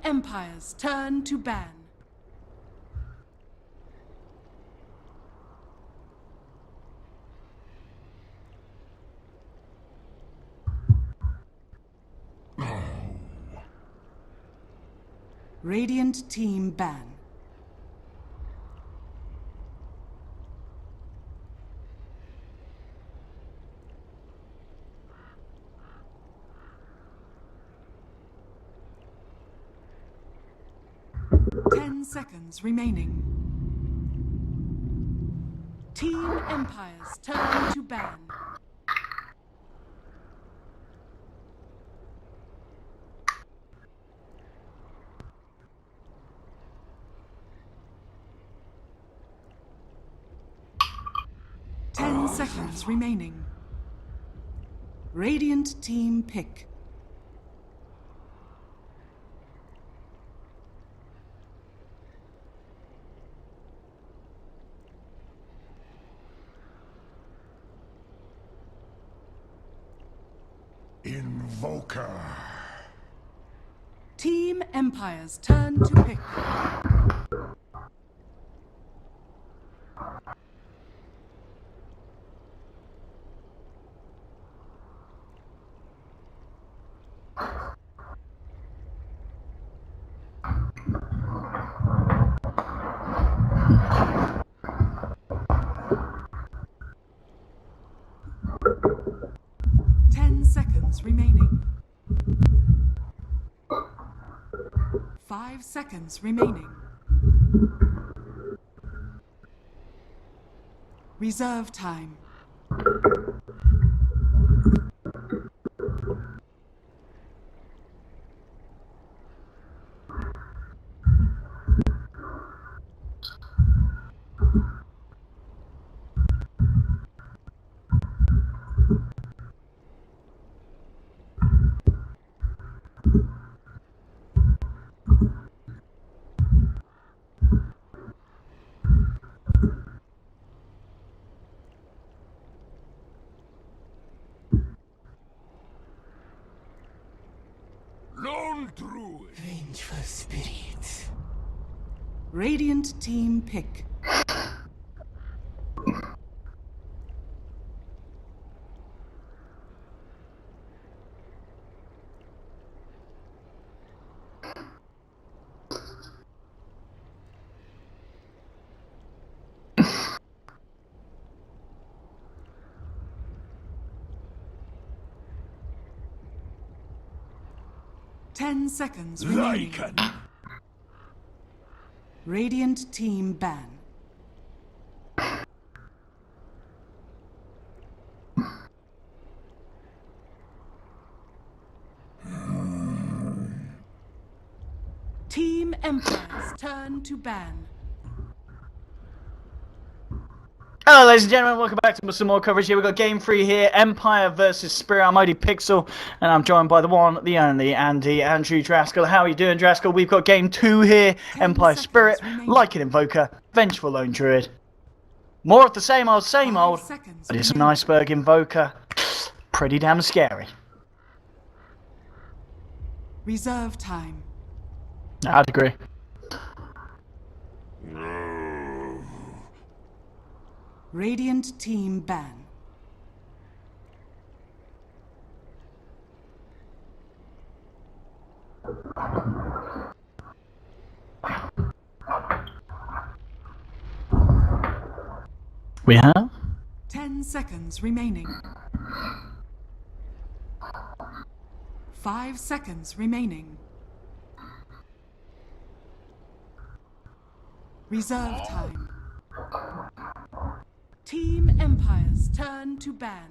Empire's turn to ban. Radiant team ban. Seconds remaining. Team Empire's turn to ban. Ten seconds remaining. Radiant team pick. Invoker. Team Empire's turn to pick. Remaining. 5 seconds remaining. Reserve time. Vengeful spirits. Radiant team pick. Ten seconds remaining. Radiant team ban. Team Empire's turn to ban. Hello ladies and gentlemen, welcome back to some more coverage here. We've got game 3 here, Empire versus Spirit. I'm Odie Pixel, and I'm joined by the one, the only, Andy, Andrew Draskell. How are you doing, Draskell? We've got game 2 here, Empire Spirit, like an Invoker, Vengeful Lone Druid. More of the same old, but it's an Iceberg Invoker. Pretty damn scary. Reserve time. I'd agree. Radiant team ban. We have 10 seconds remaining. 5 seconds remaining. Reserve time. Team Empire's turn to ban.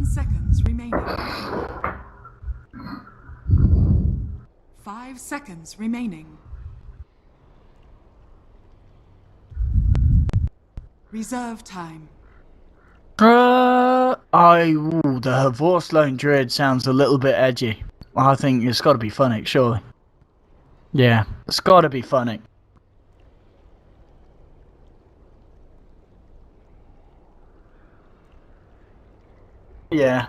Seconds remaining. 5 seconds remaining. Reserve time. The Horse Lone Druid sounds a little bit edgy. I think it's got to be Funnick, surely. Yeah, it's got to be Funnick. Yeah.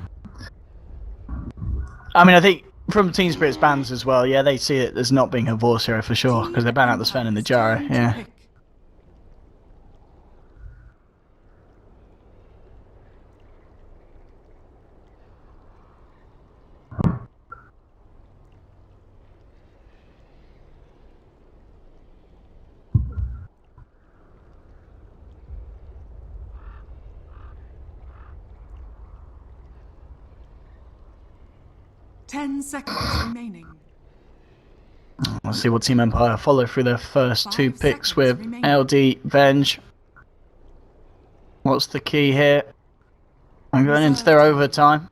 I mean, I think from Team Spirit's bans as well, yeah, they see it as not being a Vorce hero for sure, because they ban out the Sven and the Jaro, yeah. Pick. 10 seconds remaining. Let's see what Team Empire follow through their first 2 5 picks seconds with remaining. LD, Venge. What's the key here? I'm going into their overtime.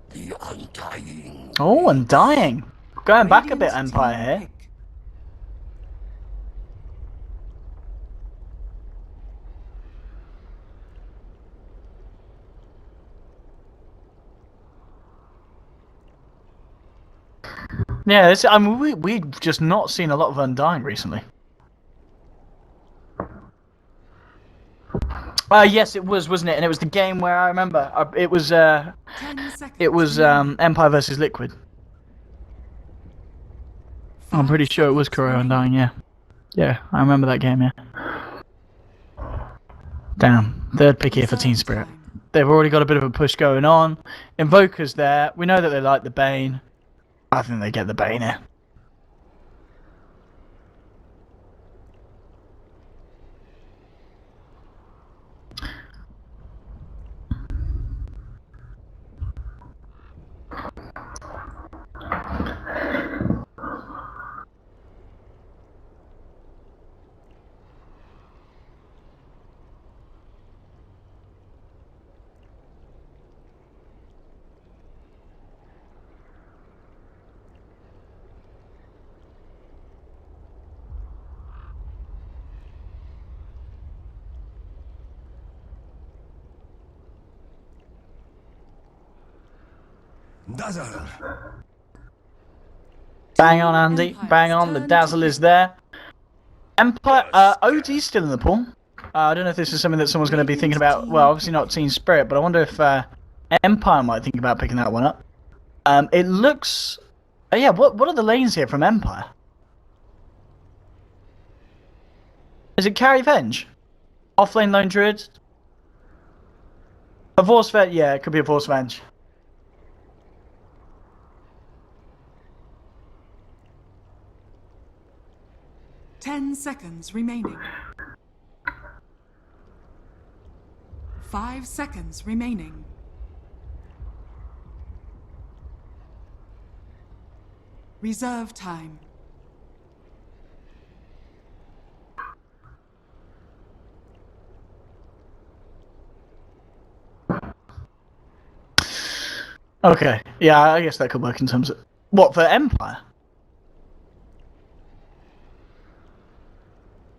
The Undying. Oh, Undying. Going back a bit, Radiant Empire team here. pick. Yeah, I mean, we've just not seen a lot of Undying recently. Yes, it was, wasn't it? And it was the game where I remember it was 10 seconds remaining. Empire versus Liquid. I'm 5 pretty sure it was seconds Kuro remaining. Undying, yeah. Yeah, I remember that game, yeah. Damn, 3rd pick here for Team Reserve Spirit. time. They've already got a bit of a push going on. Invoker's there. We know that they like the Bane. I think they get the Bane here. Dazzle. Bang on, Andy. Empire's Bang on. The turn to Dazzle is pick. there. Empire. OD's still in the pool. I don't know if this is something that someone's going to be thinking about. Well, obviously not Team Spirit, but I wonder if Empire might think about picking that one up. It looks. Yeah. What are the lanes here from Empire? Is it Carry Venge? Offlane Lone Druid? A Vorce Venge? Yeah, it could be a Vorce Venge. Ten seconds remaining. 5 seconds remaining. Reserve time. Okay. Yeah, I guess that could work in terms of what for Empire.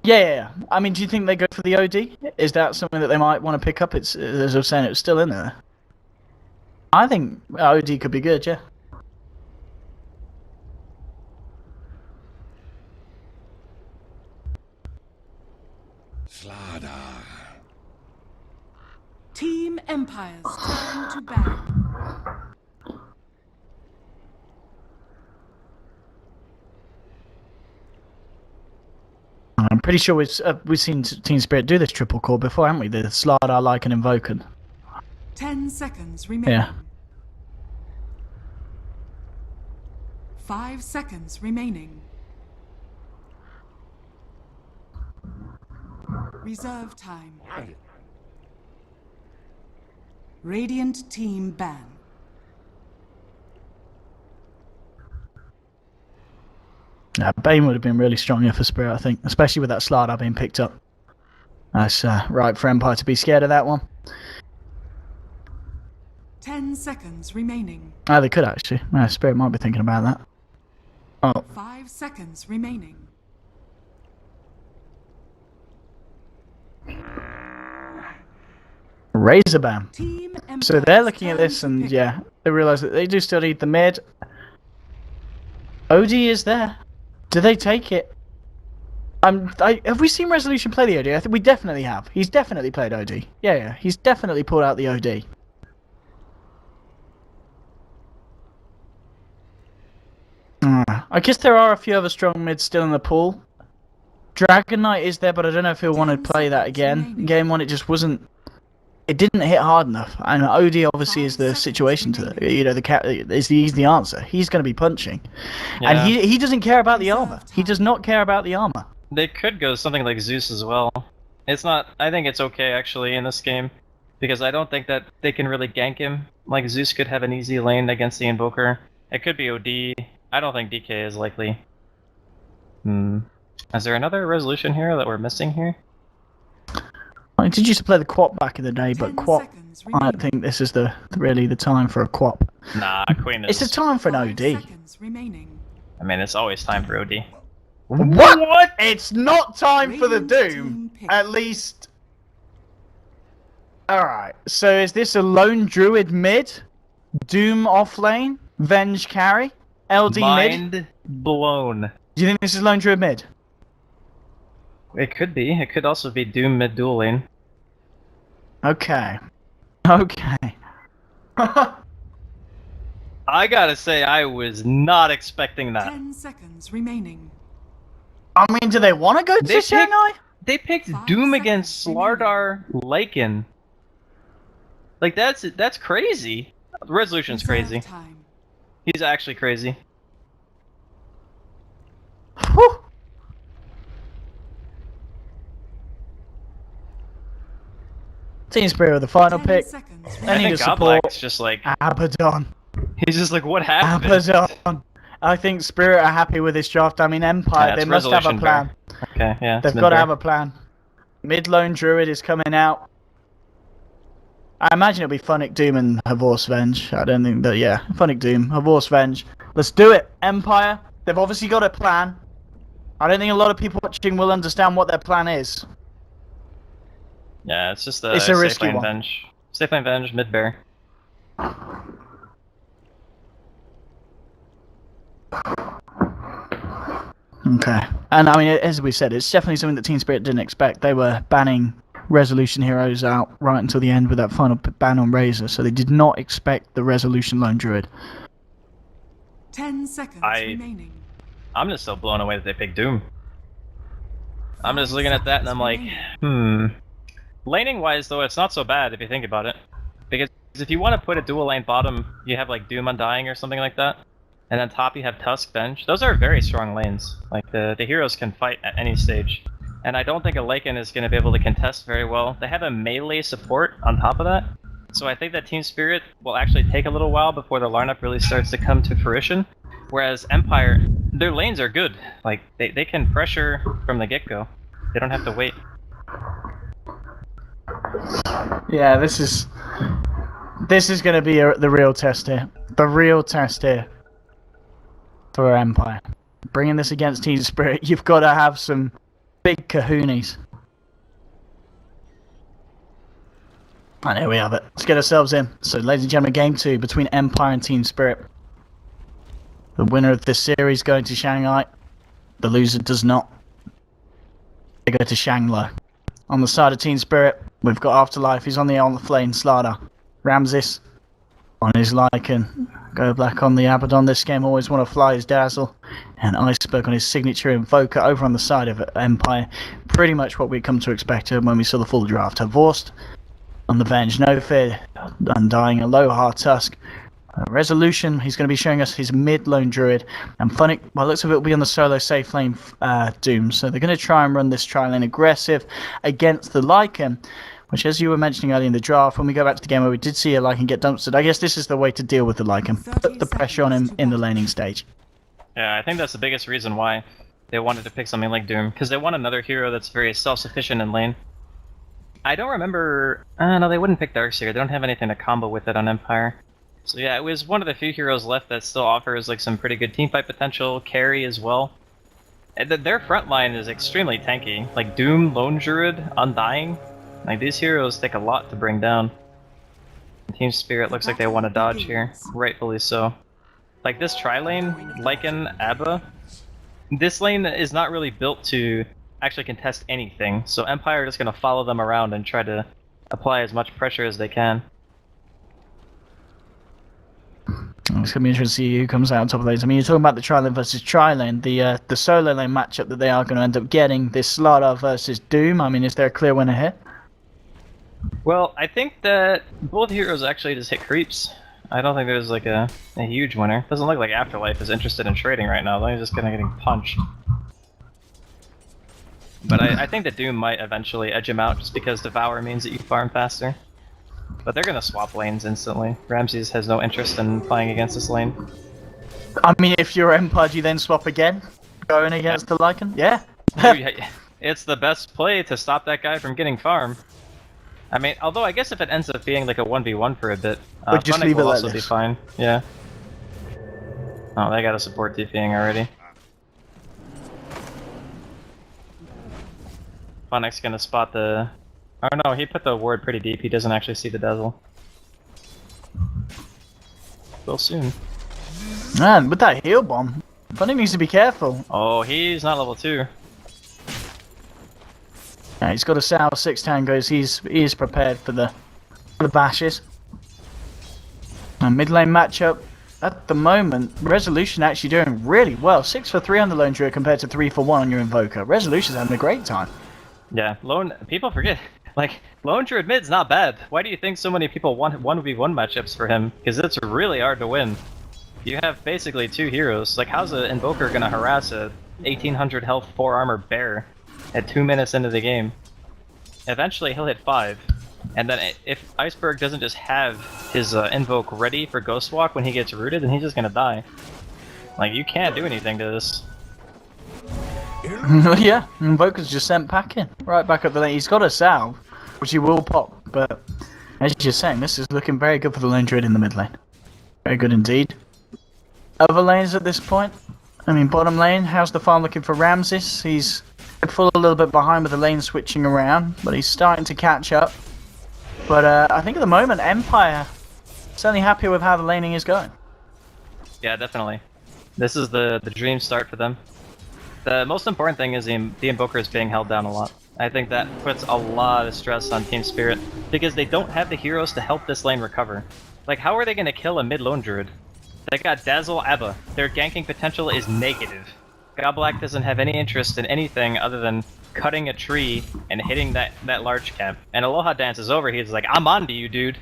Yeah. I mean, do you think they go for the OD? Is that something that they might want to pick up? It's, as I was saying, it's still in there. I think OD could be good, yeah. Slada. Team Empire's turn to ban. I'm pretty sure we've seen Team Spirit do this triple core before, haven't we? The Slardar, like, and Invoken. 10 seconds remaining. Yeah. 5 seconds remaining. Reserve time. Radiant team ban. Yeah, Bane would have been really strong here for Spirit, I think, especially with that Slardar being picked up. That's right for Empire to be scared of that one. 10 seconds remaining. Oh, they could actually. Yeah, Spirit might be thinking about that. Oh, 5 seconds remaining. Razorban. Team Empire's So they're looking at turn this to and, pick. yeah, they realise that they do still need the mid. OD is there. Do they take it? Have we seen Resolution play the OD? I think we definitely have. He's definitely played OD. Yeah, he's definitely pulled out the OD. I guess there are a few other strong mids still in the pool. Dragon Knight is there, but I don't know if he'll want to play that again. Game 1, it just wasn't... It didn't hit hard enough, and OD obviously is the situation to the cat is the answer. He's going to be punching, and he doesn't care about the armor. He does not care about the armor. They could go something like Zeus as well. It's not. I think it's okay actually in this game, because I don't think that they can really gank him. Like Zeus could have an easy lane against the Invoker. It could be OD. I don't think DK is likely. Is there another resolution here that we're missing here? I did used to play the Quap back in the day, but Quap, I don't think this is really the time for a Quap. Nah, Queen is... It's the time for an OD. I mean, it's always time for OD. What? It's not time for the Doom, at least. Alright, so is this a lone druid mid? Doom off lane? Venge carry? LD mid? Mind blown. Do you think this is lone druid mid? It could be. It could also be Doom mid dual lane. Okay. Okay. I gotta say, I was not expecting that. 10 seconds remaining. I mean, do they want to go to Shanghai? They picked Doom against Slardar Lycan. Like, that's crazy. The resolution's crazy. He's actually crazy. Whew. Team Spirit with the final pick. I think Godblack's just like... Abaddon. He's just like, what happened? Abaddon. I think Spirit are happy with this draft. I mean, Empire, they must have a plan. Okay, yeah. They've got to have a plan. Mid-lone Druid is coming out. I imagine it'll be Funnick, Doom, and Havor's Venge. I don't think that, yeah. Funnick, Doom, Havor's Venge. Let's do it, Empire. They've obviously got a plan. I don't think a lot of people watching will understand what their plan is. Yeah, it's just a risky one. Venge. Safe lane Venge, mid bear. Okay. And I mean, as we said, it's definitely something that Team Spirit didn't expect. They were banning Resolution heroes out right until the end with that final ban on Razor, so they did not expect the Resolution Lone Druid. 10 seconds remaining. I'm just so blown away that they picked Doom. I'm just looking at that and I'm like, Laning wise though, it's not so bad if you think about it. Because if you want to put a dual lane bottom, you have like Doom Undying or something like that. And then top you have Tusk Venge. Those are very strong lanes. Like the heroes can fight at any stage. And I don't think a Lycan is going to be able to contest very well. They have a melee support on top of that. So I think that Team Spirit will actually take a little while before the lineup really starts to come to fruition. Whereas Empire, their lanes are good. Like they can pressure from the get-go. They don't have to wait. Yeah, this is going to be the real test here. The real test here for Empire. Bringing this against Team Spirit, you've got to have some big kahoonies. And here we have it. Let's get ourselves in. So, ladies and gentlemen, game 2 between Empire and Team Spirit. The winner of this series going to Shanghai. The loser does not. They go to Shanglo. On the side of Team Spirit, we've got Afterlife. He's on the flame Slardar. Ramses on his Lycan. Go Black on the Abaddon. This game always want to fly his Dazzle. And Iceberg on his signature Invoker over on the side of Empire. Pretty much what we come to expect when we saw the full draft. Havorst on the Venge. No Fear. Undying. Aloha Tusk. Resolution, he's going to be showing us his mid-lone Druid, and Funnick, by the looks of it, will be on the solo safe lane Doom, so they're going to try and run this tri-lane aggressive against the Lycan, which, as you were mentioning earlier in the draft, when we go back to the game where we did see a Lycan get dumpstered, I guess this is the way to deal with the Lycan, put the pressure on him in the laning stage. Yeah, I think that's the biggest reason why they wanted to pick something like Doom, because they want another hero that's very self-sufficient in lane. I don't remember... no, they wouldn't pick Darkseer, they don't have anything to combo with it on Empire. So yeah, it was one of the few heroes left that still offers like some pretty good teamfight potential, carry as well. And their front line is extremely tanky. Like Doom, Lone Druid, Undying. Like these heroes take a lot to bring down. Team Spirit looks like they want to dodge here, rightfully so. Like this tri-lane, Lycan, Abba, this lane is not really built to actually contest anything, so Empire are just going to follow them around and try to apply as much pressure as they can. It's gonna be interesting to see who comes out on top of those. I mean, you're talking about the tri-lane versus tri-lane, the solo lane matchup that they are going to end up getting. This Slardar versus Doom. I mean, is there a clear winner here? Well, I think that both heroes actually just hit creeps. I don't think there's like a huge winner. Doesn't look like Afterlife is interested in trading right now. They're just kind of getting punched. But I think that Doom might eventually edge him out just because Devour means that you farm faster. But they're gonna swap lanes instantly. Ramses has no interest in playing against this lane. I mean, if you're Empire, do you then swap again? Going against the Lycan? Yeah. It's the best play to stop that guy from getting farm. I mean, although I guess if it ends up being like a 1v1 for a bit, just leave will it also like be this. fine. Yeah. Oh, they got a support TPing already. Funnick's gonna spot the... Oh no, he put the ward pretty deep. He doesn't actually see the dazzle. Will soon. Man, with that heal bomb, Funnick needs to be careful. Oh, he's not level 2. Yeah, he's got a sour 6 tangos. He is prepared for the bashes. And mid lane matchup at the moment, Resolution actually doing really well. 6 for 3 on the Lone Druid compared to 3 for 1 on your Invoker. Resolution's having a great time. Yeah, people forget. Like, Lone Druid mid's not bad. Why do you think so many people want 1v1 matchups for him? Because it's really hard to win. You have basically 2 heroes. Like, how's an Invoker gonna harass a 1800 health 4 armor bear at 2 minutes into the game? Eventually he'll hit 5. And then if Iceberg doesn't just have his Invoke ready for Ghost Walk when he gets rooted, then he's just gonna die. Like, you can't do anything to this. Yeah, Invoker's just sent packing. Right back up the lane. He's got a salve, which he will pop, but as you're saying, this is looking very good for the Lone Druid in the mid lane. Very good indeed. Other lanes at this point? I mean, bottom lane, how's the farm looking for Ramses? He's full a little bit behind with the lane switching around, but he's starting to catch up. But I think at the moment, Empire certainly happy with how the laning is going. Yeah, definitely. This is the dream start for them. The most important thing is the Invoker is being held down a lot. I think that puts a lot of stress on Team Spirit, because they don't have the heroes to help this lane recover. Like, how are they going to kill a mid Lone Druid? They got Dazzle Abba. Their ganking potential is negative. Godblack doesn't have any interest in anything other than cutting a tree and hitting that large camp. And Aloha Dance is over. He's like, I'm on to you, dude.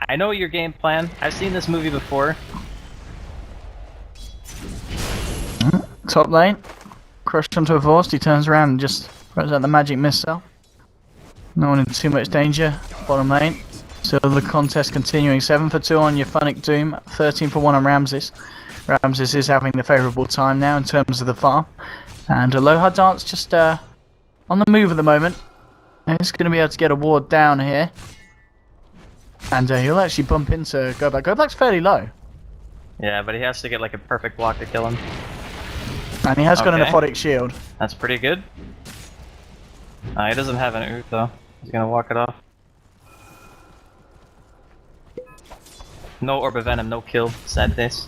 I know your game plan. I've seen this movie before. Top lane. Crushed onto a Vorst. He turns around and just throws out the magic missile. No one in too much danger. Bottom lane. So the contest continuing. 7 for 2 on your Funnick Doom. 13 for 1 on Ramses. Ramses is having the favourable time now in terms of the farm. And Aloha Dance just on the move at the moment. And he's going to be able to get a ward down here. And he'll actually bump into Godblack. Godblack's fairly low. Yeah, but he has to get like a perfect block to kill him. And he has got an Okay. aphotic shield. That's pretty good. He doesn't have an ult though. He's gonna walk it off. No Orb of Venom, no kill. Sad face.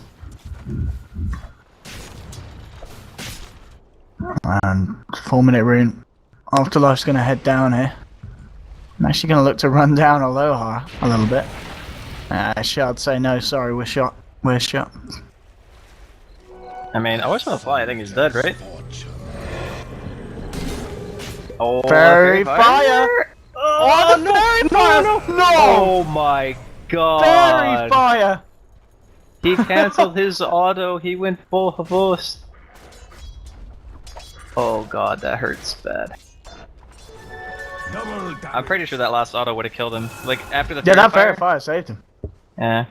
And 4-minute rune. Afterlife's going to head down here. I'm actually going to look to run down Aloha a little bit. Shard say no, sorry, we're shot. We're shot. I mean, I wish on the fly, I think he's dead, right? Oh, Fairy fire! Oh, the fairy fire! No! Oh my god! Fairy fire! He cancelled his auto, he went full host. Oh god, that hurts bad. I'm pretty sure that last auto would have killed him. Like, after the Yeah, that fire. fairy fire saved him. Yeah.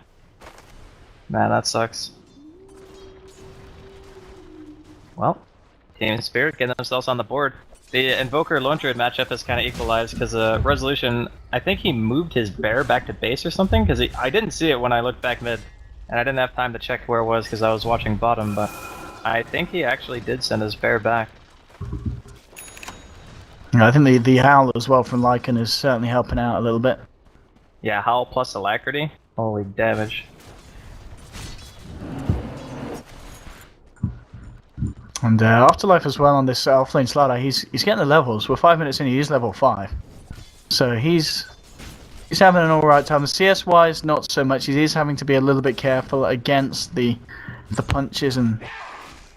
Man, that sucks. Well, Team Spirit getting themselves on the board. The Invoker Lone Druid matchup is kind of equalized because Resolution, I think he moved his bear back to base or something, because I didn't see it when I looked back mid, and I didn't have time to check where it was because I was watching bottom, but I think he actually did send his bear back. I think the howl as well from Lycan is certainly helping out a little bit. Yeah, Howl plus Alacrity. Holy damage. And Afterlife as well on this offlane slider. He's getting the levels. We're 5 minutes in. He is level 5, so he's having an all right time. The CS wise, not so much. He is having to be a little bit careful against the punches and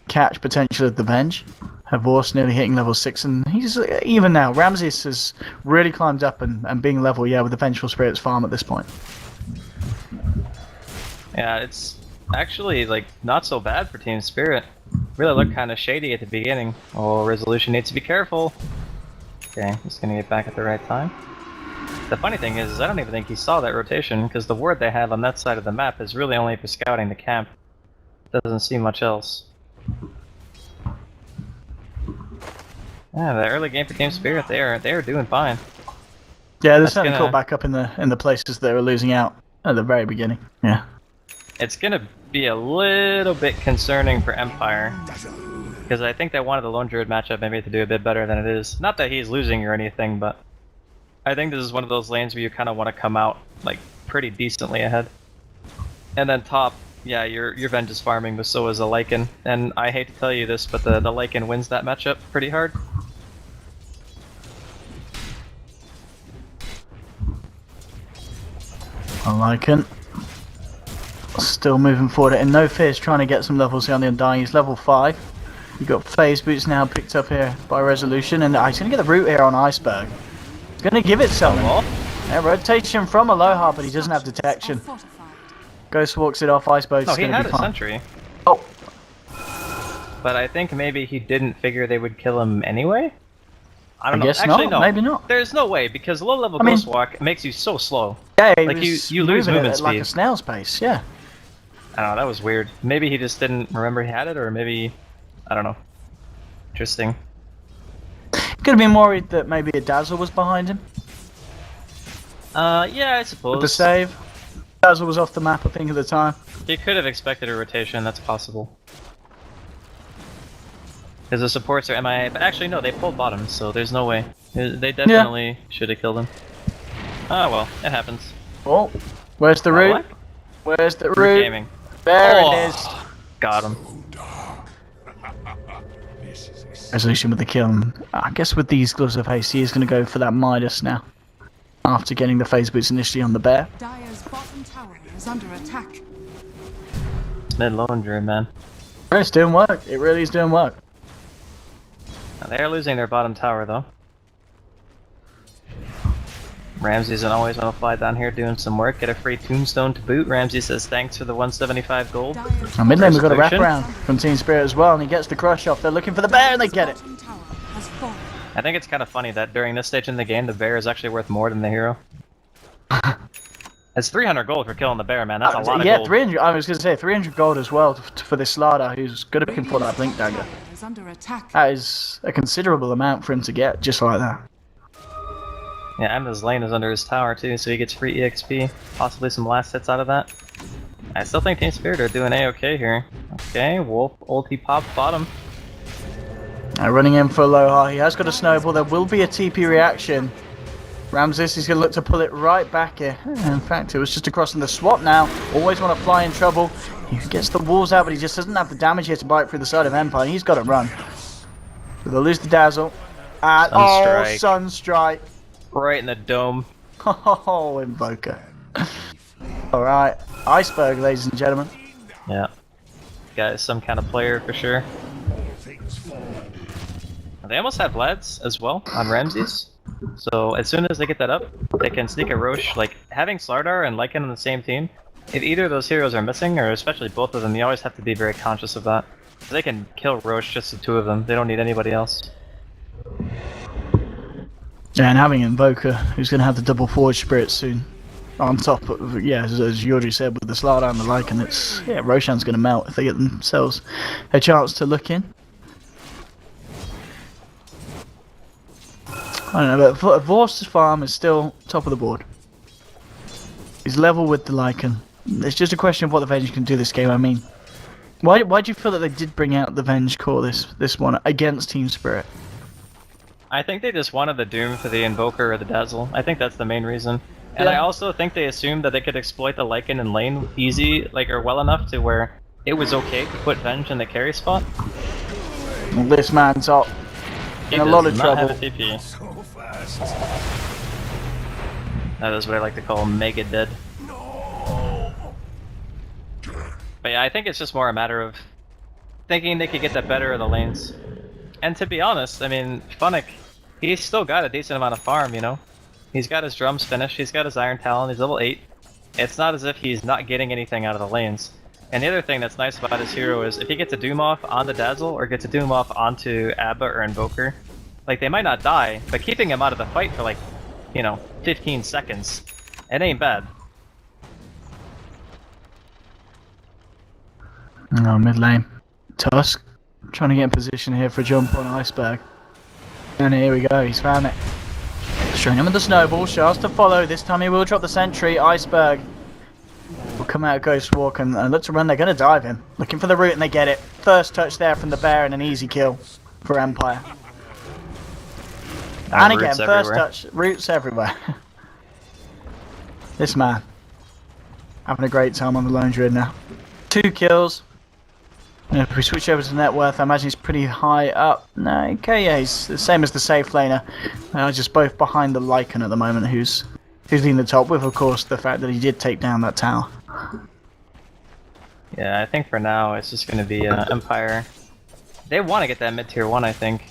catch potential of the Venge. Vorst nearly hitting level 6, and he's even now. Ramses has really climbed up and being level, with the Vengeful Spirits farm at this point. Yeah, it's actually like not so bad for Team Spirit. Really looked kind of shady at the beginning. Oh, Resolution needs to be careful. Okay, he's gonna get back at the right time. The funny thing is I don't even think he saw that rotation, because the ward they have on that side of the map is really only for scouting the camp. Doesn't see much else. Yeah, the early game for Team Spirit, they are doing fine. Yeah, they're certainly caught back up in the places they were losing out at the very beginning. Yeah. It's gonna be a little bit concerning for Empire, because I think they wanted the Lone Druid matchup maybe to do a bit better than it is. Not that he's losing or anything, but I think this is one of those lanes where you kind of want to come out like pretty decently ahead. And then top, yeah, your Venge is farming, but so is a Lycan. And I hate to tell you this, but the Lycan wins that matchup pretty hard. A Lycan. Still moving forward in no fears, trying to get some levels here on the Undying. He's level 5. You've got Phase Boots now picked up here by Resolution, and he's going to get the root here on Iceberg. He's going to give it some. Yeah, rotation from Aloha, but he doesn't have detection. Ghost walks it off. Iceberg's going to be fine. He had a sentry. Oh. But I think maybe he didn't figure they would kill him anyway? I don't know. Guess Actually, not. no. Maybe not. There's no way, because low-level Ghost Walk makes you so slow. Yeah, like you lose movement speed. Like a snail's pace, yeah. I don't know, that was weird. Maybe he just didn't remember he had it, or maybe... I don't know. Interesting. Could have been worried that maybe a Dazzle was behind him. Yeah, I suppose. With the save. Dazzle was off the map, I think, at the time. He could have expected a rotation, that's possible. Because the supports are MIA, but actually no, they pulled bottom, so there's no way. They definitely should have killed him. Oh well, it happens. Oh, where's the root? Where's the root? Gaming. There it is. Got him. Resolution with the kill. I guess with these gloves of haste, he is going to go for that Midas now. After getting the phase boots initially on the bear. Dire's bottom tower is under attack. Mid Lone Druid, man. It's doing work. It really is doing work. They're losing their bottom tower though. Ramsey's always want to fly down here doing some work, get a free tombstone to boot. Ramsey says thanks for the 175 gold. Now mid lane we've got a wraparound from Team Spirit as well, and he gets the crush off. They're looking for the bear and they get it. I think it's kind of funny that during this stage in the game, the bear is actually worth more than the hero. It's 300 gold for killing the bear, man. That's a lot of gold. Yeah, 300. I was going to say 300 gold as well for this Slardar, who's good at for that blink dagger. That is a considerable amount for him to get, just like that. Yeah, and his lane is under his tower too, so he gets free EXP. Possibly some last hits out of that. I still think Team Spirit are doing A-okay here. Okay, Wolf ulti pop bottom. Running in for Aloha. He has got a snowball. There will be a TP reaction. Ramses is going to look to pull it right back here. In fact, it was just across in the swap now. Always want to fly in trouble. He gets the walls out, but he just doesn't have the damage here to bite through the side of Empire. He's got to run. So they'll lose the Dazzle. And Sunstrike. Right in the dome. Oh, Invoker. Alright. Iceberg, ladies and gentlemen. Yeah. Guy is some kind of player for sure. They almost have Vlad's as well on Ramses. So as soon as they get that up, they can sneak a Roche. Like, having Slardar and Lycan on the same team, if either of those heroes are missing, or especially both of them, you always have to be very conscious of that. They can kill Roche, just the two of them. They don't need anybody else. Yeah, and having Invoker, who's going to have the double forward spirit soon. On top of, yeah, as Yuri said, with the Slardar and the Lycan, it's, yeah, Roshan's going to melt if they get themselves a chance to look in. I don't know, but Vorst's farm is still top of the board. He's level with the Lycan. It's just a question of what the Venge can do this game. I mean, why do you feel that they did bring out the Venge core this one against Team Spirit? I think they just wanted the Doom for the Invoker or the Dazzle. I think that's the main reason. And Yeah. I also think they assumed that they could exploit the Lycan in lane easy, like, or well enough to where it was okay to put Venge in the carry spot. Well, this man's up in a lot of trouble. Have a TP. That is what I like to call mega dead. But yeah, I think it's just more a matter of thinking they could get the better of the lanes. And to be honest, I mean, Funnick, he's still got a decent amount of farm, you know? He's got his drums finished, he's got his Iron Talon, he's level 8. It's not as if he's not getting anything out of the lanes. And the other thing that's nice about his hero is if he gets a Doom off onto Dazzle or gets a Doom off onto Abba or Invoker, like they might not die, but keeping him out of the fight for like, you know, 15 seconds, it ain't bad. Oh, mid lane. Tusk trying to get in position here for a jump on Iceberg. And here we go, he's found it. Showing him with the snowball, Shars to follow. This time he will drop the sentry. Iceberg will come out of Ghost Walk and look to run. They're going to dive him. Looking for the root and they get it. First touch there from the bear and an easy kill for Empire. And again, first touch, roots everywhere. This man having a great time on the Lone Druid now. 2 kills. And if we switch over to net worth, I imagine he's pretty high up. No, okay, yeah, he's the same as the safe laner. Just both behind the Lycan at the moment, who's leading the top with, of course, the fact that he did take down that tower. Yeah, I think for now it's just going to be Empire. They want to get that mid-tier 1, I think.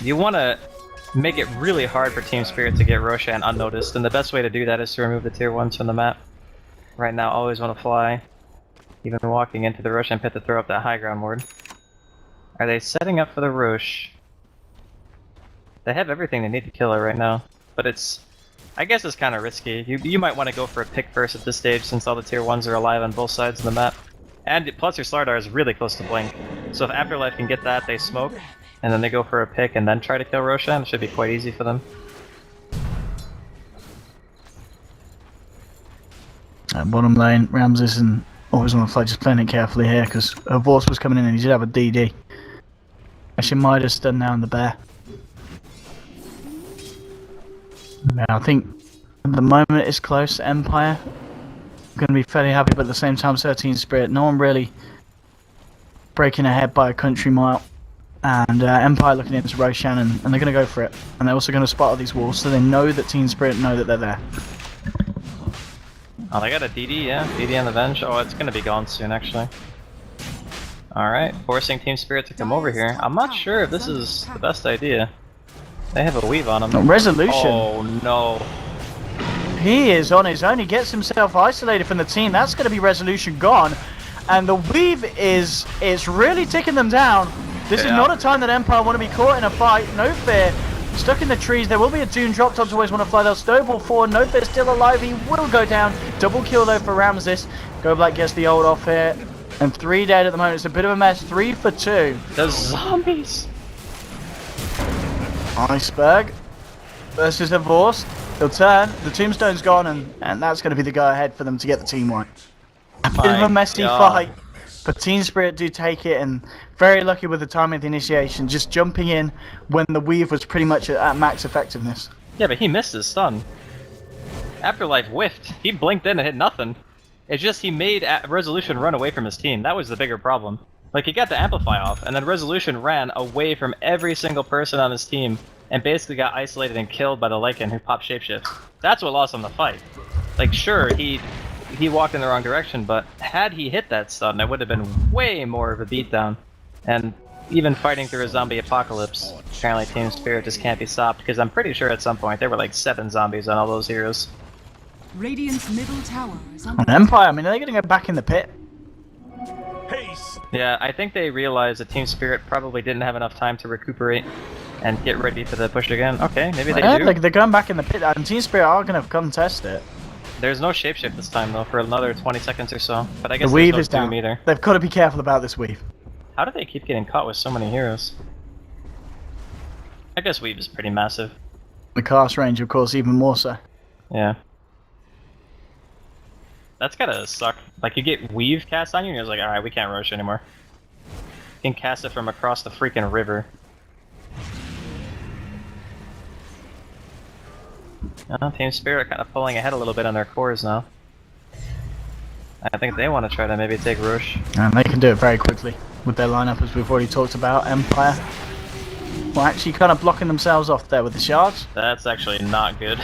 You want to make it really hard for Team Spirit to get Roshan unnoticed, and the best way to do that is to remove the tier 1s from the map. Right now, always want to fly. Even walking into the Roshan pit to throw up that high ground ward. Are they setting up for the Rosh? They have everything they need to kill her right now, but it's... I guess it's kind of risky. You might want to go for a pick first at this stage since all the tier 1s are alive on both sides of the map. And plus your Slardar is really close to Blink. So if Afterlife can get that, they smoke, and then they go for a pick and then try to kill Roshan. It should be quite easy for them. Bottom lane, Ramses and always on the fly, just playing it carefully here because her Vorce was coming in and he did have a DD. Actually, Midas done now in the bear. Yeah, I think at the moment it's close. Empire going to be fairly happy, but at the same time, 13 Spirit. No one really breaking ahead by a country mile. And Empire looking into Roshan and they're going to go for it. And they're also going to spot all these walls so they know that Team Spirit know that they're there. Oh, they got a DD, yeah. DD on the bench. Oh, it's gonna be gone soon, actually. Alright, forcing Team Spirit to come over here. I'm not sure if this is the best idea. They have a weave on him. Resolution. Oh, no. He is on his own. He gets himself isolated from the team. That's going to be Resolution gone. And the weave is really ticking them down. This is not a time that Empire want to be caught in a fight. No fear. Stuck in the trees, there will be a Doom drop. Tops always want to fly. They'll snowball forward. No fear still alive. He will go down. Double kill though for Ramses. Go Black gets the ult off here. And 3 dead at the moment. It's a bit of a mess. 3 for 2. The zombies. Iceberg versus the Vorce. He'll turn. The Tombstone's gone, and that's going to be the go ahead for them to get the team right. A bit of a messy fight. But Team Spirit do take it, and very lucky with the timing of the initiation, just jumping in when the weave was pretty much at max effectiveness. Yeah, but he missed his stun. Afterlife whiffed. He blinked in and hit nothing. It's just he made Resolution run away from his team. That was the bigger problem. Like, he got the Amplify off, and then Resolution ran away from every single person on his team, and basically got isolated and killed by the Lycan who popped Shapeshift. That's what lost him the fight. Like, sure, he walked in the wrong direction, but had he hit that stun, it would have been way more of a beatdown. And even fighting through a zombie apocalypse, apparently Team Spirit just can't be stopped, because I'm pretty sure at some point there were like 7 zombies on all those heroes. Radiant's middle tower is under On Empire, I mean, are they going to go back in the pit? Yeah, I think they realized that Team Spirit probably didn't have enough time to recuperate and get ready for the push again. Okay, maybe they do. Like, they're going back in the pit, and Team Spirit are going to come test it. There's no shapeshift this time though for another 20 seconds or so. But I guess the weave there's is no down. Doom either. They've got to be careful about this weave. How do they keep getting caught with so many heroes? I guess weave is pretty massive. The cast range, of course, even more so. Yeah. That's gotta suck. Like, you get weave cast on you and you're just like, alright, we can't rush anymore. You can cast it from across the freaking river. Team Spirit kind of pulling ahead a little bit on their cores now. I think they want to try to maybe take Roche. And they can do it very quickly. with their lineup, as we've already talked about. Empire, well, actually kind of blocking themselves off there with the shards. That's actually not good.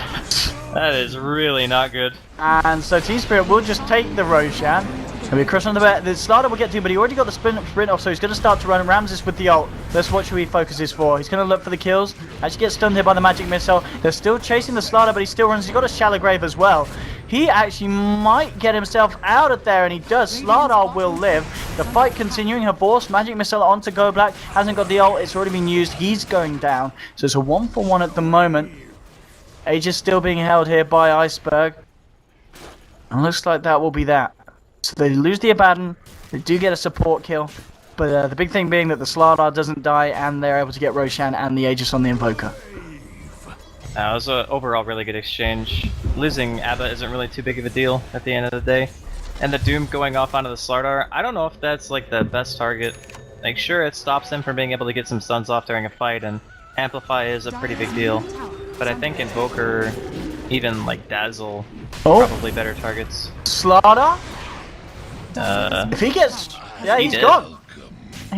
That is really not good. And so Team Spirit will just take the Roshan. He'll be crushing the bet. The Slider will get to him, but he already got the sprint off, so he's going to start to run. Ramses with the ult. Let's watch who he focuses for. He's going to look for the kills. Actually gets stunned here by the magic missile. They're still chasing the Slider, but he still runs. He's got a shallow grave as well. He actually might get himself out of there, and he does. Slardar will live. The fight continuing. Her Boss, magic missile onto Go Black. Hasn't got the ult. It's already been used. He's going down. So it's a 1-for-1 at the moment. Age is still being held here by Iceberg. And looks like that will be that. So they lose the Abaddon. They do get a support kill. But the big thing being that the Slardar doesn't die, and they're able to get Roshan and the Aegis on the Invoker. It was an overall really good exchange. Losing Abba isn't really too big of a deal at the end of the day. And the Doom going off onto the Slardar, I don't know if that's like the best target. Like, sure, it stops him from being able to get some stuns off during a fight, and Amplify is a pretty big deal. But I think Invoker, even like Dazzle, probably better targets. Slardar? If he gets... Yeah, He he's did. gone.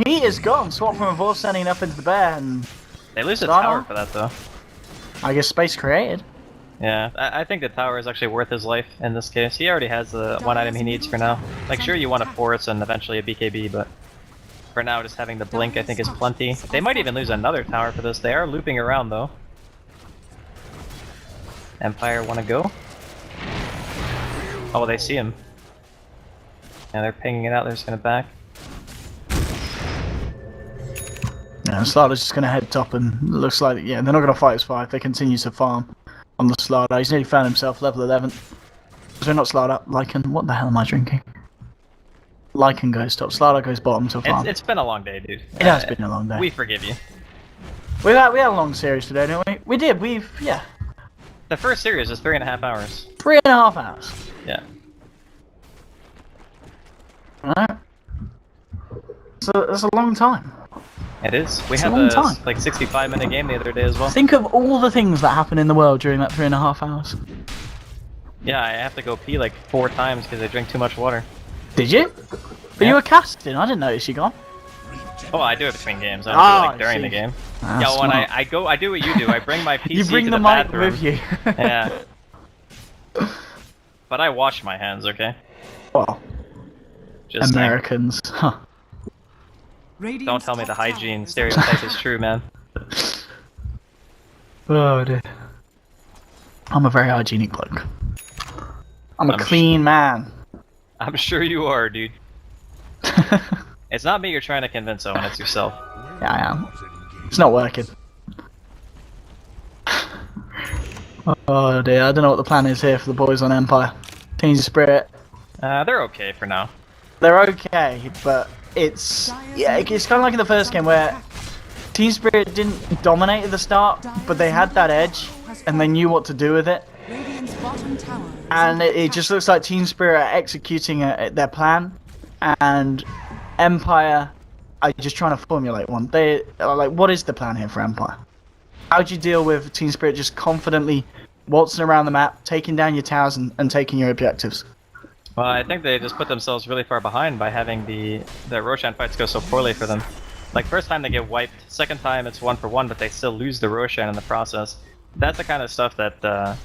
He is gone. Swap from a Vor sending up into the bear, and They lose a Slardar? tower for that though. I guess space created. Yeah, I think the tower is actually worth his life in this case. He already has the one item he needs for now. Like, sure, you want a Force and eventually a BKB, but for now, just having the Blink I think is plenty. They might even lose another tower for this. They are looping around though. Empire want to go? Oh, they see him. Yeah, they're pinging it out. They're just gonna back. Yeah, Slardar's just going to head top, and looks like, yeah, they're not going to fight his 5. They continue to farm on the Slardar. He's nearly found himself level 11. So not Slardar, Lycan. What the hell am I drinking? Lycan goes top. Slardar goes bottom to farm. It's been a long day, dude. It has been a long day. We forgive you. We had a long series today, didn't we? We did. Yeah. The first series is 3.5 hours. 3.5 hours. Yeah. Alright. So that's a long time. It is. We It's had a long the time. like 65-minute game the other day as well. Think of all the things that happen in the world during that 3.5 hours. Yeah, I have to go pee like 4 times because I drink too much water. Did you? But Yeah. you were casting. I didn't notice you gone. Oh, I do it between games. I don't do it like I during see. the game. Ah, Yeah, when smart. I do what you do. I bring my PC You bring to the the mic bathroom. with you. Yeah. But I wash my hands, okay? Well, Just saying. Americans. Huh. Don't tell me the hygiene stereotype is true, man. Oh dear. I'm a very hygienic bloke. I'm a I'm clean man. I'm sure you are, dude. It's not me you're trying to convince, Owen, it's yourself. Yeah, I am. It's not working. Oh dear, I don't know what the plan is here for the boys on Empire. Team Spirit, They're okay for now. they're okay, but it's it's kind of like in the first game where Team Spirit didn't dominate at the start, but they had that edge and they knew what to do with it. Radiant's bottom tower is And under it just looks like Team Spirit are executing their plan, and Empire are just trying to formulate one. They are like, what is the plan here for Empire? How do you deal with Team Spirit just confidently waltzing around the map, taking down your towers and taking your objectives? Well, I think they just put themselves really far behind by having the Roshan fights go so poorly for them. Like, first time they get wiped, second time it's 1-for-1, but they still lose the Roshan in the process. That's the kind of stuff that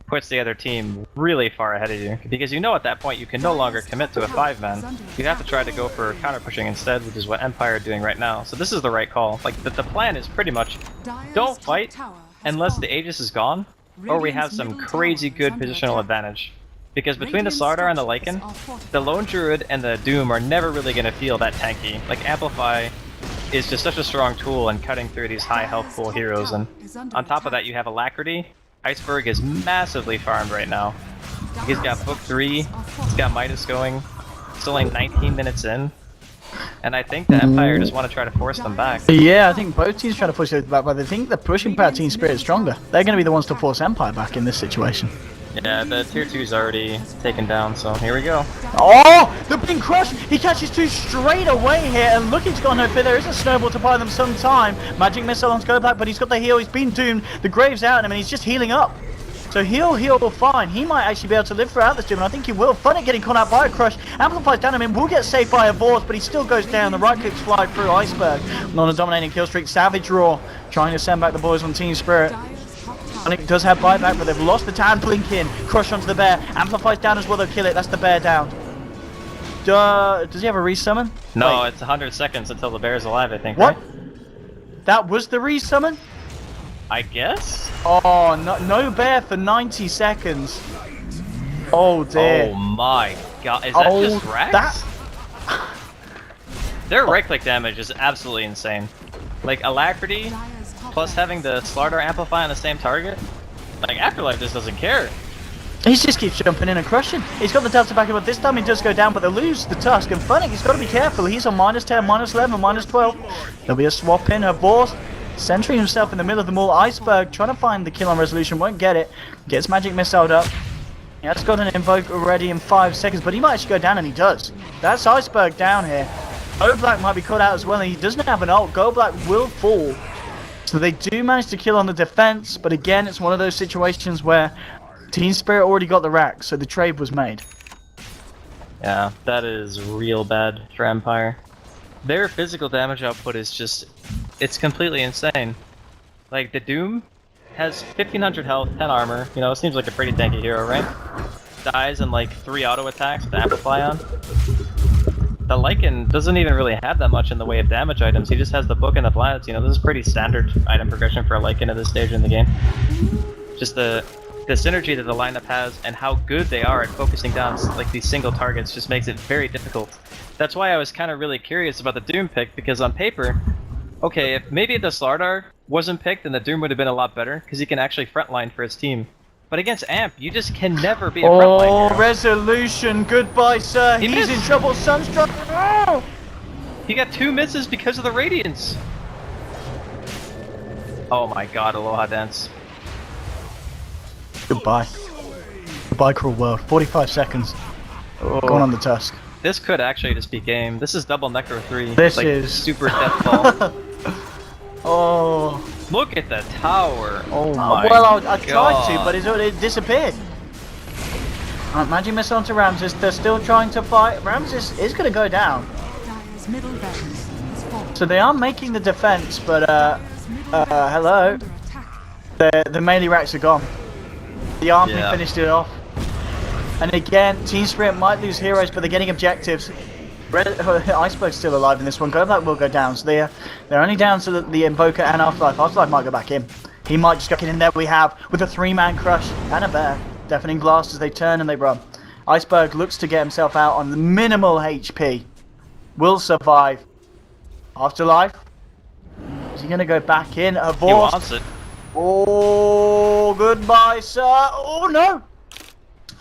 puts the other team really far ahead of you. Because you know at that point you can no longer commit to a 5-man. You have to try to go for counter-pushing instead, which is what Empire are doing right now. So this is the right call. Like, the plan is pretty much, Dire's don't top fight tower has unless fallen. the Aegis is gone, or we have Radiant's some middle crazy tower is good under positional attack. advantage. Because between the Radiant's Slardar and the structures Lycan, are fortified. the Lone Druid and the Doom are never really going to feel that tanky. Like, Amplify is just such a strong tool in cutting through these high health pool heroes, and on top of that you have Alacrity. Iceberg is massively farmed right now. He's got Book 3, he's got Midas going, it's only 19 minutes in, and I think the Empire just want to try to force them back. Yeah, I think both teams trying to push it back, but I think the pushing power Team Spirit is stronger. They're going to be the ones to force Empire back in this situation. Yeah, the tier 2's already taken down, so here we go. Oh, they're being crushed. He catches 2 straight away here, and looking to go on no fit. There is a snowball to buy them some time. Magic missile on Go Black, but he's got the heal. He's been doomed. The Grave's out on him, and he's just healing up. So he'll heal fine. He might actually be able to live throughout this Doom, and I think he will. Funnick getting caught out by a crush. Amplifies down him, will get saved by a Vorce, but he still goes down. The right clicks fly through Iceberg. Not a dominating kill streak. Savage Raw trying to send back the boys on Team Spirit. Funnick does have buyback, but they've lost the Tan Blink in. Crush onto the bear. Amplifies down as well, they'll kill it. That's the bear down. Does he have a resummon? No, Wait. it's 100 seconds until the bear's alive, I think, What? right? That was the resummon? I guess? Oh, no bear for 90 seconds. Oh dear. Oh my god, is that just Rex? Their right-click damage is absolutely insane. Like, Alacrity, plus having the Slardar amplify on the same target? Like, Afterlife just doesn't care. He just keeps jumping in and crushing. He's got the Delta back up, but this time he does go down, but they lose the Tusk. And Funnick, he's got to be careful. He's on -10, -11, -12. There'll be a swap in. Her Vorce centering himself in the middle of them all. Iceberg trying to find the kill on Resolution, won't get it. Gets Magic Missiled up. He has got an Invoke already in 5 seconds, but he might actually go down, and he does. That's Iceberg down here. Go Black might be caught out as well, and he doesn't have an ult. Go Black will fall. So they do manage to kill on the defense, but again, it's one of those situations where Team Spirit already got the rack, so the trade was made. Yeah, that is real bad for Empire. Their physical damage output is just... it's completely insane. Like, the Doom has 1500 health, 10 armor, you know, it seems like a pretty tanky hero, right? Dies in like 3 auto attacks with Amplify on. The Lycan doesn't even really have that much in the way of damage items, he just has the Book and the Planets, you know, this is pretty standard item progression for a Lycan at this stage in the game. Just the synergy that the lineup has and how good they are at focusing down like these single targets just makes it very difficult. That's why I was kind of really curious about the Doom pick, because on paper, okay, if maybe the Slardar wasn't picked, then the Doom would have been a lot better, because he can actually frontline for his team. But against Amp, you just can never be a frontline hero. Resolution, goodbye sir, He he's missed. in trouble, Sunstruck. Oh! He got 2 misses because of the Radiance. Oh my god, Aloha Dance. Goodbye. Goodbye, cruel world. 45 seconds. Going on the Tusk. This could actually just be game. This is double Necro 3. This like, is... super deathfall. Oh. Look at the tower. Oh my well, I god. tried to, but it disappeared. Magic Missile onto Ramses. They're still trying to fight. Ramses is going to go down. Dire's middle barracks is falling. So they are making the defense, but hello. Under attack. The melee racks are gone. The army Yeah. finished it off. And again, Team Spirit might lose heroes, but they're getting objectives. Iceberg's still alive in this one. Go Black will go down. So they're only down to the Invoker and Afterlife. Afterlife might go back in. He might just get in there. We have with a 3-man crush and a bear. Deafening blast as they turn and they run. Iceberg looks to get himself out on the minimal HP. Will survive. Afterlife. Is he going to go back in? A He Vorce. wants it. Oh, goodbye, sir. Oh, no.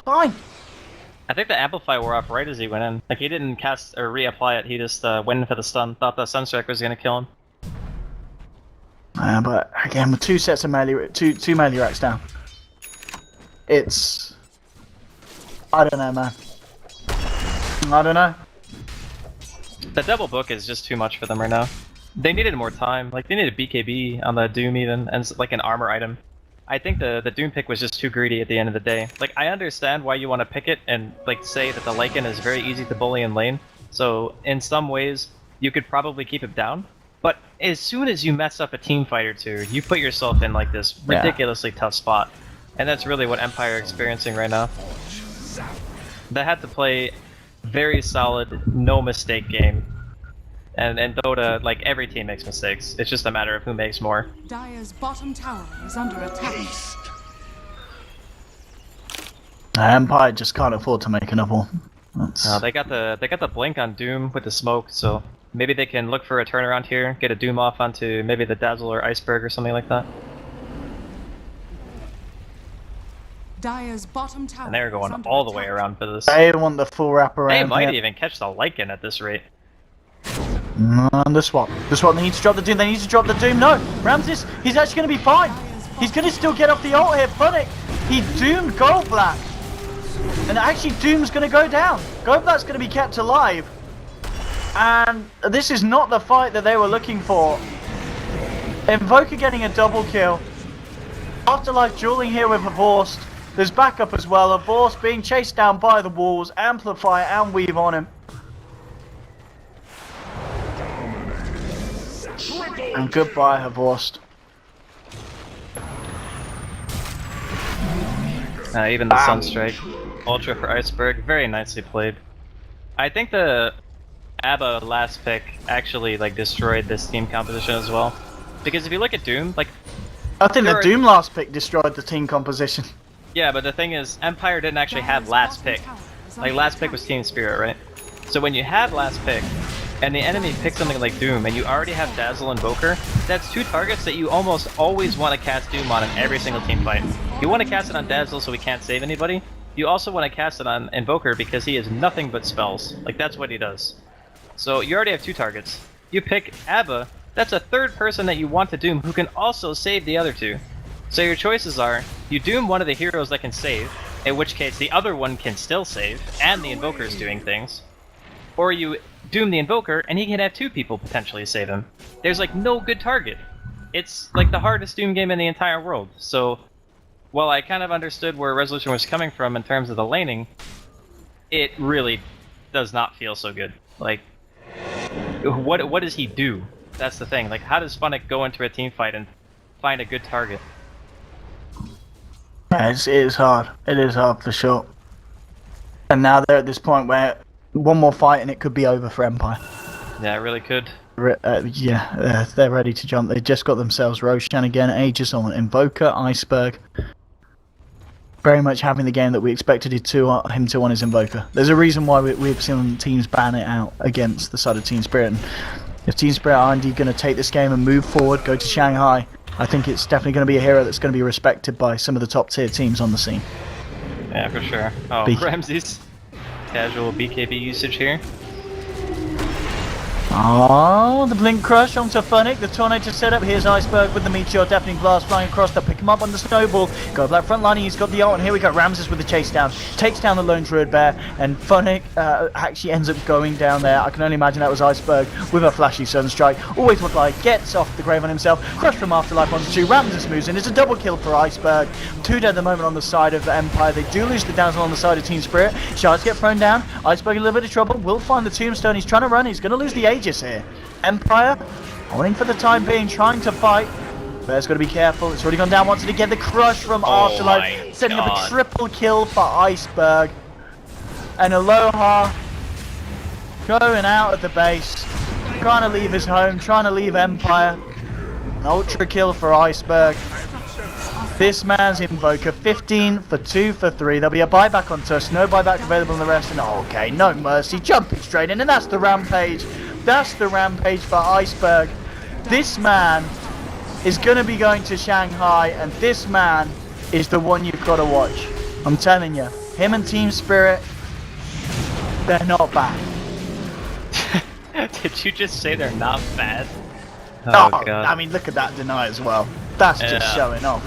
Fine. I think the Amplify wore off right as he went in. Like, he didn't cast or reapply it, he just went in for the stun. Thought the Sunstrike was gonna kill him. But again, with 2 sets of melee, two melee racks down. It's... I don't know, man. I don't know. The double book is just too much for them right now. They needed more time. Like, they needed BKB on the Doom even, and like an armor item. I think the Doom pick was just too greedy at the end of the day. Like, I understand why you want to pick it and like say that the Lycan is very easy to bully in lane. So in some ways, you could probably keep it down. But as soon as you mess up a team fight or two, you put yourself in like this ridiculously tough spot. And that's really what Empire are experiencing right now. They had to play very solid, no mistake game. And in Dota, like, every team makes mistakes. It's just a matter of who makes more. Dire's bottom tower is under attack. Empire just can't afford to make another one. They got the blink on Doom with the smoke, so maybe they can look for a turnaround here, get a Doom off onto maybe the Dazzle or Iceberg or something like that. Dire's bottom tower. And they're is going under all the way attack. around for this. They want the full wraparound. They might here. even catch the Lycan at this rate. The swap. The swap, they need to drop the Doom. They need to drop the Doom. No! Ramses, he's actually going to be fine. He's going to still get off the ult here. Funnick, he doomed Gold Black. And actually, Doom's going to go down. Gold Black's going to be kept alive. And this is not the fight that they were looking for. Invoker getting a double kill. Afterlife dueling here with Havorst. There's backup as well. Havorst being chased down by the walls. Amplify and weave on him. And goodbye, Havorst. Even the Sunstrike. Ultra for Iceberg. Very nicely played. I think the ABBA last pick actually like destroyed this team composition as well. Because if you look at Doom, like... I think the Doom last pick destroyed the team composition. Yeah, but the thing is, Empire didn't actually have last pick. Like, last pick was Team Spirit, right? So when you have last pick, and the enemy picks something like Doom, and you already have Dazzle and Invoker, that's two targets that you almost always want to cast Doom on in every single team fight. You want to cast it on Dazzle so he can't save anybody. You also want to cast it on Invoker because he has nothing but spells. Like, that's what he does. So you already have two targets. You pick ABBA, that's a third person that you want to Doom who can also save the other two. So your choices are, you Doom one of the heroes that can save, in which case the other one can still save, and the Invoker's doing things. Or you Doom the Invoker, and he can have two people potentially save him. There's like no good target. It's like the hardest Doom game in the entire world. So, while I kind of understood where Resolution was coming from in terms of the laning, it really does not feel so good. Like, what does he do? That's the thing. Like, how does Funnick go into a team fight and find a good target? Yeah, it is hard. It is hard for sure. And now they're at this point where one more fight and it could be over for Empire. Yeah, it really could. They're ready to jump. They just got themselves Roshan again, Aegis on Invoker, Iceberg. Very much having the game that we expected him to on his Invoker. There's a reason why we've seen teams ban it out against the side of Team Spirit. And if Team Spirit are indeed going to take this game and move forward, go to Shanghai, I think it's definitely going to be a hero that's going to be respected by some of the top tier teams on the scene. Yeah, for sure. Oh, Ramses. Casual BKB usage here. Oh, the Blink Crush onto Funnick, the Tornado setup. Here's Iceberg with the Meteor, Deafening Blast flying across to pick him up on the Snowball. Go black front lining, he's got the ult, and here we got Ramses with the chase down. Takes down the Lone Druid Bear, and Funnick actually ends up going down there. I can only imagine that was Iceberg with a flashy Sunstrike. Always would like, gets off the grave on himself. Crush from Afterlife onto two. Ramses moves in. It's a double kill for Iceberg. Two dead at the moment on the side of Empire. They do lose the Dazzle on the side of Team Spirit. Shards get thrown down. Iceberg a little bit of trouble. Will find the Tombstone. He's trying to run. He's going to lose the Aegis here. Empire, holding for the time being, trying to fight. Bear's got to be careful. It's already gone down once again. The crush from Afterlife, setting up a triple kill for Iceberg. And Aloha going out of the base, trying to leave his home, trying to leave Empire. An ultra kill for Iceberg. This man's Invoker, 15 for 2 for 3. There'll be a buyback on Tusk, no buyback available on the rest. And okay, no mercy, jumping straight in, and that's the rampage. That's the rampage for Iceberg. This man is going to be going to Shanghai, and this man is the one you've got to watch. I'm telling you, him and Team Spirit, they're not bad. Did you just say they're not bad? Oh, God. I mean, look at that deny as well. That's just showing off.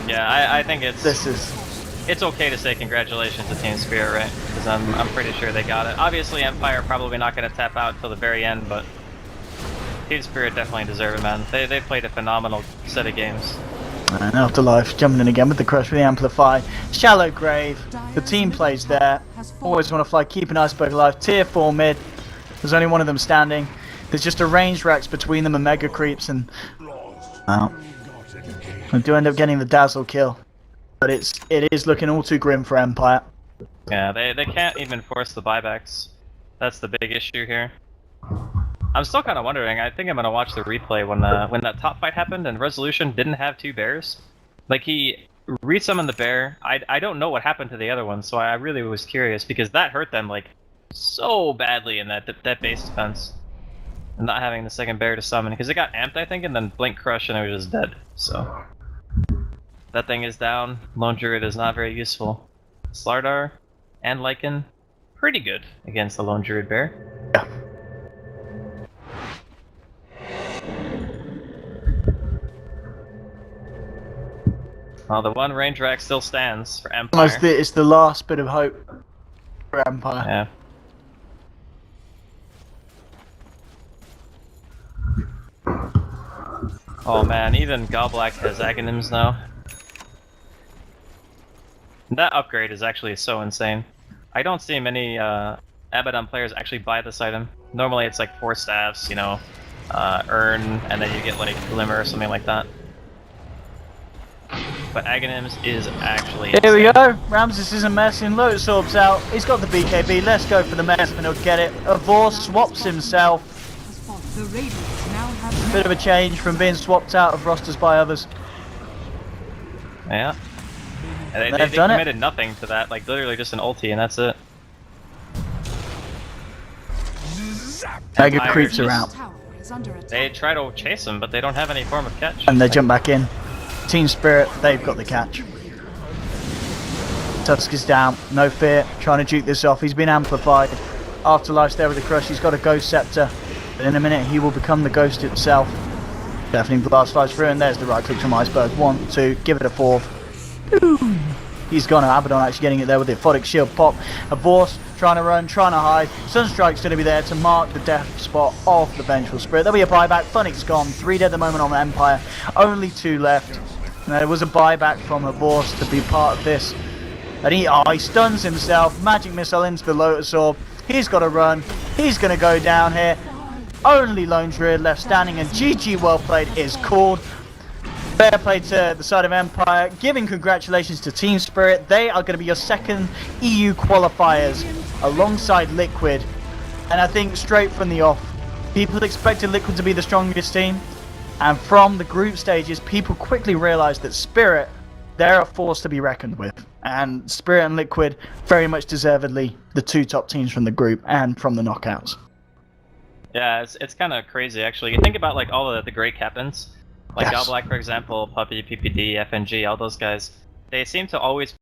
Yeah, I think it's okay to say congratulations to Team Spirit, right? Because I'm pretty sure they got it. Obviously, Empire probably not going to tap out until the very end, but Team Spirit definitely deserve it, man. They played a phenomenal set of games. And Afterlife jumping in again with the crush with the Amplify. Shallow grave. The team plays there. Always want to fly, keeping Iceberg alive. Tier 4 mid. There's only one of them standing. There's just a range Rex between them and Mega Creeps, and well, I do end up getting the Dazzle kill. But it is looking all too grim for Empire. Yeah, they can't even force the buybacks. That's the big issue here. I'm still kind of wondering. I think I'm gonna watch the replay when that top fight happened and Resolution didn't have two bears. Like, he resummoned the bear. I don't know what happened to the other one, so I really was curious because that hurt them like so badly in that base defense. And not having the second bear to summon because it got amped, I think, and then Blink Crush and it was just dead. So that thing is down. Lone Druid is not very useful. Slardar and Lycan, pretty good against the Lone Druid bear. Yeah. Well, the one range rack still stands for Empire. It's the last bit of hope for Empire. Yeah. Oh man, even Goblak has Aghanims now. That upgrade is actually so insane. I don't see many Abaddon players actually buy this item. Normally it's like 4 staffs, you know, Urn, and then you get like Glimmer or something like that. But Aghanims is actually Here we insane. go. Ramses isn't messing. Lotus Orb's out. He's got the BKB. Let's go for the mess and he'll get it. Avor swaps himself. The Radiant now have Bit of a change from being swapped out of rosters by others. Yeah. And They've they done it. committed nothing to that, like literally just an ulti and that's it. Mega Empire creeps just- around. tower is under attack. They try to chase him, but they don't have any form of catch. And they jump back in. Team Spirit, they've got the catch. Tusk is down, no fear, trying to juke this off. He's been amplified. Afterlife's there with the crush, he's got a Ghost Scepter. But in a minute he will become the Ghost itself. Definitely blast flies through and there's the right click from Iceberg. 1, 2, give it a 4. Boom. He's gone, Abaddon actually getting it there with the Aphotic Shield pop. Avorse trying to run, trying to hide. Sunstrike's going to be there to mark the death spot of the Vengeful Spirit. There'll be a buyback. Funnick's gone. 3 dead at the moment on the Empire. Only 2 left. And there was a buyback from Avorse to be part of this. And he stuns himself. Magic Missile into the Lotus Orb. He's got to run. He's going to go down here. Only Lone Druid left standing, and GG well played is called. Fair play to the side of Empire, giving congratulations to Team Spirit. They are going to be your second EU qualifiers alongside Liquid. And I think straight from the off, people expected Liquid to be the strongest team. And from the group stages, people quickly realised that Spirit, they're a force to be reckoned with. And Spirit and Liquid, very much deservedly, the 2 top teams from the group and from the knockouts. Yeah, it's kind of crazy actually. You think about like all the great captains, like Yes. Goblak for example, Puppy, PPD, FNG, all those guys. They seem to always